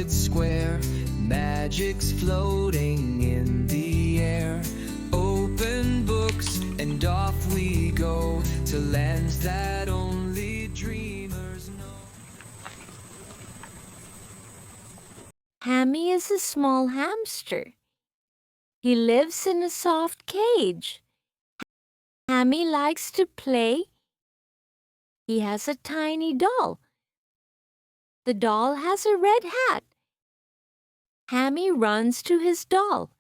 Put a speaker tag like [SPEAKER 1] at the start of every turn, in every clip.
[SPEAKER 1] crowded square. Magic's floating in the air. Open books and off we go to lands that only dreamers know.
[SPEAKER 2] Hammy is a small hamster. He lives in a soft cage. Hammy likes to play. He has a tiny doll. The doll has a red hat. Hammy runs to his doll.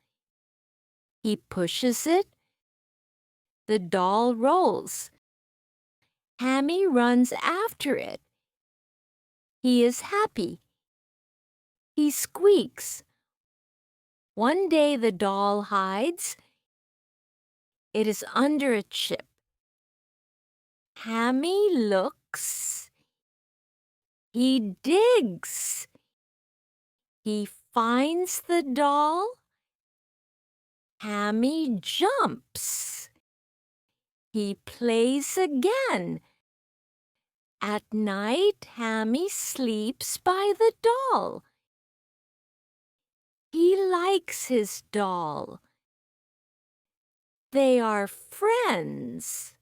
[SPEAKER 2] He pushes it. The doll rolls. Hammy runs after it. He is happy. He squeaks. One day the doll hides. It is under a chip. Hammy looks. He digs. He finds the doll. Hammy jumps. He plays again. At night, Hammy sleeps by the doll. He likes his doll. They are friends.